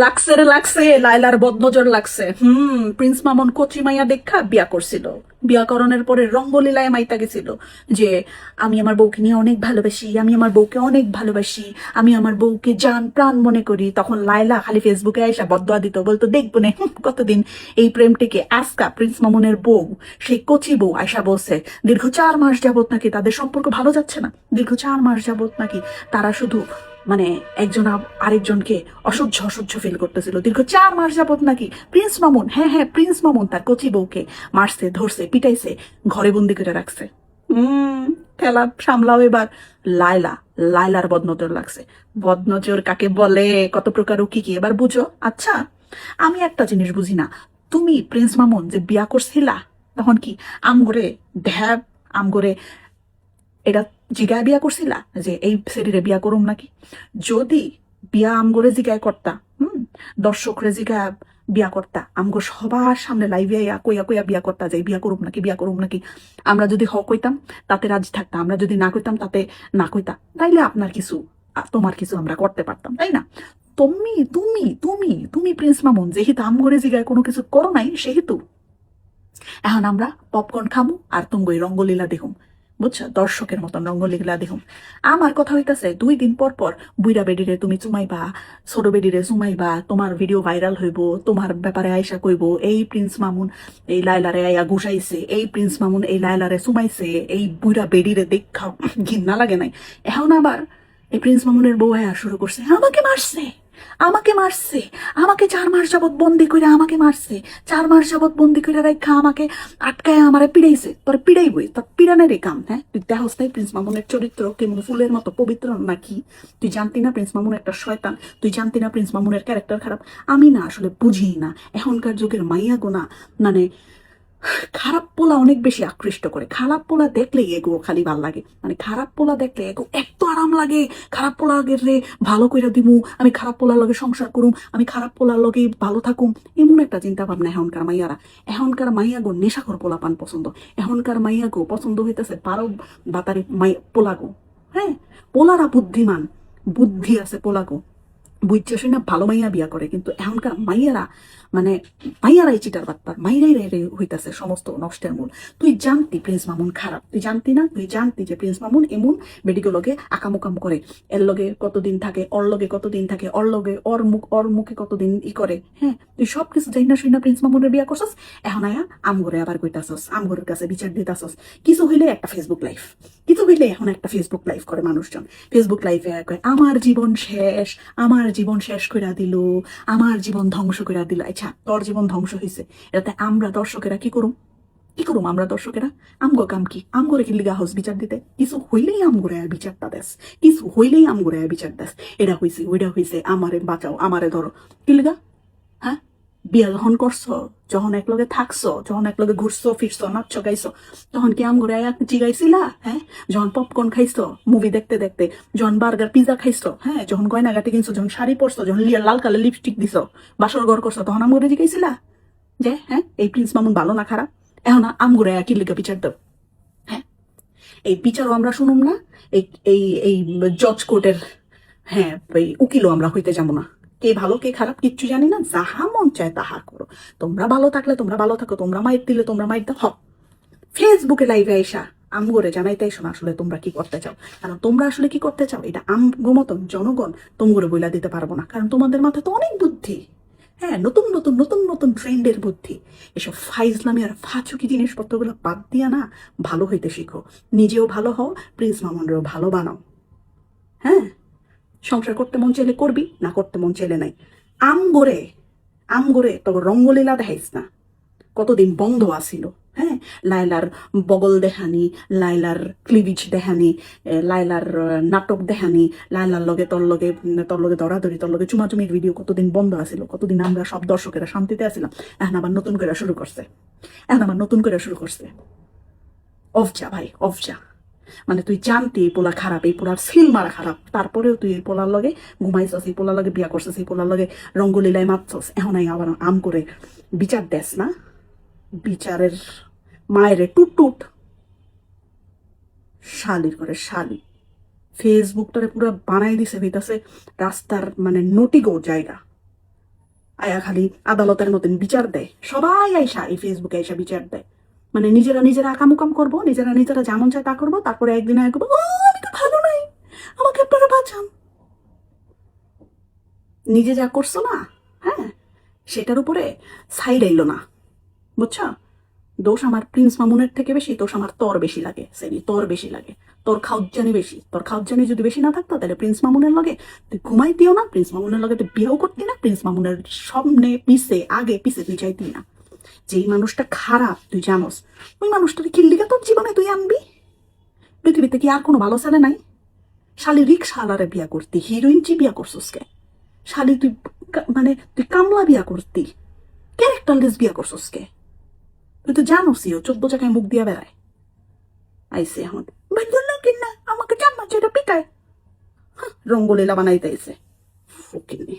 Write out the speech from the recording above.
লাগছে রে লাগছে, লাইলার বদনজর লাগছে। প্রিন্স মামুন কচি মাইয়া দেখা বিয়া করছিল। বিয়াকরণের পরে রঙ্গলীলায় মাইতা গেছিল যে আমি আমার বউকে নিয়ে অনেক ভালোবাসি, আমি আমার বউকে অনেক ভালোবাসি, আমি আমার বউকে জান প্রাণ মনে করি। তখন লাইলা খালি ফেসবুকে আইসা বদয়া দিত, বলতো দেখবো না কতদিন এই প্রেমটিকে। আজকা প্রিন্স মামুনের বউ, সেই কচি বউ আয়সা বলছে দীর্ঘ 4 মাস যাবত নাকি তাদের সম্পর্ক ভালো যাচ্ছে না, দীর্ঘ 4 মাস যাবত নাকি তারা শুধু মানে একজন আরেকজনকে অসহ্য অসহ্য ফিল করতেছিল। দীর্ঘ 4 মাস যাবত নাকি প্রিন্স মামুন, হ্যাঁ হ্যাঁ প্রিন্স মামুন তার কচি বউকে মারছে, ধরছে, পিটাইছে, ঘরে বন্দি করে রাখছে। খেলা সামলাও এবার লাইলা। লাইলার বদনজর লাগছে। বদনজর কাকে বলে, কত প্রকার ও কি কি এবার বুঝো। আচ্ছা, আমি একটা জিনিস বুঝি না, তুমি প্রিন্স মামুন যে বিয়া করছিলা তখন কি আমগরে ঢ্যাব আমগরে এটা জিগায় বিয়া করছিলা যে এই সেরিরে বিয়া করুম নাকি? যদি বিয়া আমগরে জিগায় করতা, দর্শকরে জিগায় বিয়া করতা, আমগো সবার সামনে লাইভে আইয়া কইয়া কইয়া বিয়া করতা যে বিয়া করুম নাকি, বিয়া করুম নাকি, আমরা যদি হ কইতাম তাতে রাজি থাকতা, আমরা যদি না কইতাম তাতে না কইতা, তাইলে আপনার কিছু তোমার কিছু আমরা করতে পারতাম, তাই না? তুমি তুমি তুমি তুমি প্রিন্স মামুন যেহেতু আমগরে জিগায় কোনো কিছু করো নাই, সেহেতু এখন আমরা পপকর্ন খামু আর তুমি রঙ্গলীলা দেখুম। বুঝছো, দর্শকের মতন রঙ্গলীলা দেখুম। আমার কথা হইতাছে 2 দিন পর পর বুইরা বেডিরে তুমি চুমাইবা, ছোট বেডিরে চুমাইবা, তোমার ভিডিও ভাইরাল হইব, তোমার ব্যাপারে আয়সা কইব এই প্রিন্স মামুন এই লাইলারে আইয়া ঘুষাইছে, এই প্রিন্স মামুন এই লাইলারে চুমাইছে, এই বুইরা বেডিরে দেখা ঘিন্না লাগে নাই। এখন আবার এই প্রিন্স মামুনের বউ আয়া শুরু করছে আমাকে মারছে, আমাকে মারছে, আমাকে 4 মাস যাবত বন্দি করে আমাকে মারছে, 4 মাস যাবত বন্দি করে রাখা আমাকে আটকায় আমারে পিড়াইছে। তোর পিড়াইবই, তোর পিড়ানের কাম। হ্যাঁ, তুই দেহস নাই প্রিন্স মামুনের চরিত্র কেমন ফুলের মতো পবিত্র নাকি? তুই জানতি না প্রিন্স মামুন একটা শয়তান? তুই জানতি না প্রিন্স মামুনের ক্যারেক্টার খারাপ? আমি না আসলে বুঝি না এখনকার যুগের মাইয়া গোনা, মানে খারাপ পোলা অনেক বেশি আকৃষ্ট করে। খারাপ পোলা দেখলে এগো খালি ভাল লাগে, মানে খারাপ পোলা দেখলে এগো এত আরাম লাগে। খারাপ পোলা রে ভালো করে দিমু, আমি খারাপ পোলার লগে সংসার করুম, আমি খারাপ পোলার লগে ভালো থাকুম, এমন একটা চিন্তা ভাবনা এখনকার মাইয়ারা। এখনকার মাইয়া গো নেশাখোর পোলা পান পছন্দ। এখনকার মাইয়া গো পছন্দ হইতেছে 12 বাতারি পোলা গো। হ্যাঁ, পোলারা বুদ্ধিমান, বুদ্ধি আছে পোলা গো, বুঝছে সে না ভালো মাইয়া বিয়া করে। কিন্তু এখনকার মাইয়ারা মানে মাইয়ারাই চিটার বাটপার, মাইরাই রে হইতাছে সমস্ত নষ্টের মূল। তুই জানতি প্রিন্স মামুন খারাপ? তুই জানতি না? তুই জানতি যে প্রিন্স মামুন এমন মেডিকেলকে আকামুকাম করে, এর লগে কতদিন থাকে, ওর লগে কতদিন থাকে, ওর লগে ওর মুখে কতদিন ই করে। হ্যাঁ, তুই সবকিছু যাই না শুই না প্রিন্স মামুনের বিয়া করছস। এখন আয়া আমগরে আবার কইতাছস, আমগরের কাছে বিচার দিতাছস। কিছু হইলে একটা ফেসবুক লাইভ, কিছু হইলে এখন একটা ফেসবুক লাইভ করে মানুষজন। ফেসবুক লাইভে কয় আমার জীবন শেষ, আমার জীবন শেষ করে দিল, আমার জীবন ধ্বংস করে দিল। আচ্ছা, তোর জীবন ধ্বংস হয়েছে, এটাতে আমরা দর্শকেরা কি করুম? কি করুম আমরা দর্শকেরা? আমগো কাম কি? আমগরে কি লিগা হাউস বিচার দিতে? কিছু হইলেই আমগরে আর বিচারটা দেস, কিছু হইলেই আমগরে আর বিচার দেস। এটা হইছে ওইটা হইছে, আমারে বাঁচাও, আমারে ধরো। কি লিগা? হ্যাঁ, বিয়া যখন করছো, যখন একলগে থাকছো, যখন একলগে ঘুরছো ফিরছো নাচছো গাইছো, তখন কি আমগরে জিগাইছিলা? হ্যাঁ, যখন পপকর্ন খাইছো মুভি দেখতে দেখতে, যখন বার্গার পিজা খাইছো, হ্যাঁ, যখন গয়নাগাটি কিনছো, যখন শাড়ি পরছো, যখন লাল কালার লিপস্টিক দিছো, বাসর ঘর করছো, তখন আমগরে জিগাইছিলা যে হ্যাঁ এই প্রিন্স মামুন ভালো না খারাপ? এখন আমগরে কি লিগা বিচার দাও? হ্যাঁ, এই বিচারও আমরা শুনুম না, এই এই এই জজ কোর্টের, হ্যাঁ, এই উকিলও আমরা হইতে যাবো না। কে ভালো কে খারাপ কিচ্ছু জানি না, যাহা মন চায় তাহা করো। তোমরা ভালো থাকলে তোমরা ভালো থাকো, তোমরা মাইর দিলে তোমরা মাইর দাও। ফেসবুকে লাইভে আইসা আমগরে জানাইতে এসো না আসলে তোমরা কি করতে চাও। কারণ তোমরা আসলে কি করতে চাও এটা আমগো মতন জনগণ তোমগরে বইলা দিতে পারবো না, কারণ তোমাদের মাথায় তো অনেক বুদ্ধি। হ্যাঁ, নতুন নতুন নতুন নতুন ট্রেন্ডের বুদ্ধি। এসব ফাইজলামি আর ফাচুকি জিনিসপত্রগুলো বাদ দিয়া না ভালো হইতে শিখো। নিজেও ভালো হও, প্রিন্স মামুনরেও ভালো বানাও। হ্যাঁ, সংসার করতে মন চাইলে করবি, না করতে মন চাইলে নাই। আম গড়ে আম গড়ে তবে রঙ্গলীলা দেখাইস না। কতদিন বন্ধ আসিল। হ্যাঁ, লাইলার বগল দেখানি, লাইলার ক্লিভিজ দেখানি, লাইলার নাটক দেখানি, লাইলার লগে তোর লগে দরাদরি, তোর লগে চুমাচুমির ভিডিও কতদিন বন্ধ আসিল। কতদিন আমরা সব দর্শকেরা শান্তিতে আসিলাম। এখন আবার নতুন করে শুরু করছে, এখন আবার নতুন করে শুরু করছে। অফ যা ভাই, অফ যা। মানে তুই জানতি এই পোলা খারাপ, এই পোলার সিল মারা খারাপ, তারপরেও তুই এই পোলার লগে ঘুমাইছস, এই পোলার লগে বিয়া করছিস, এই পোলার লগে রঙ্গলীলায় মারছস। এখন আবার আম করে বিচার দেস না? বিচারের মায়েরে টুট টুট, শালির করে শালি। ফেসবুকটারে পুরো বানাই দিছে হইতাছে রাস্তার মানে নটিগো জায়গা। আয়া খালি আদালতের মতন বিচার দেয়, সবাই আইসা এই ফেসবুকে আইসা বিচার দেয়, মানে নিজেরা নিজেরা আকামুকাম করবো, নিজেরা নিজেরা যেমন চায় তা করবো, তারপরে একদিন আয় করবো, ও আমি তো ভালো নাই, আমাকে আপনারা বাঁচান। নিজে যা করছো না, হ্যাঁ, সেটার উপরে সাইড আইলো না, বুঝছো? দোষ আমার প্রিন্স মামুনের থেকে বেশি, দোষ আমার তোর বেশি লাগে, সেনি তোর বেশি লাগে, তোর খাউজানি বেশি। তোর খাউজানি যদি বেশি না থাকতো তাহলে প্রিন্স মামুনের লগে তুই ঘুমাইতিও না, প্রিন্স মামুনের লগে তুই বিয়েও করতি না, প্রিন্স মামুনের সামনে পিছে আগে পিছে তুই চাইতি না। যেই মানুষটা খারাপ তুই জানোস, ওই মানুষটার কিল্লিকা তোর জীবনে তুই আনবি? পৃথিবীতে কি আর কোনো ভালো ছেলে নাই? শালি রিক্সাওয়ালারে বিয়া করতি, হিরোইন চি বিয়া করছিস কে? শালি তুই মানে তুই কামলা বিয়া করতি, ক্যারেক্টারলেস বিয়া করছিস কে? তুই তো জানোসই ও 14 জায়গায় মুখ দিয়া বেড়ায়। আইসে এখন ভালো কিনা আমাকে চাম্মা চেটা পিটায়, রঙ্গলীলা বানাইতে আইসে ফকিন্নি।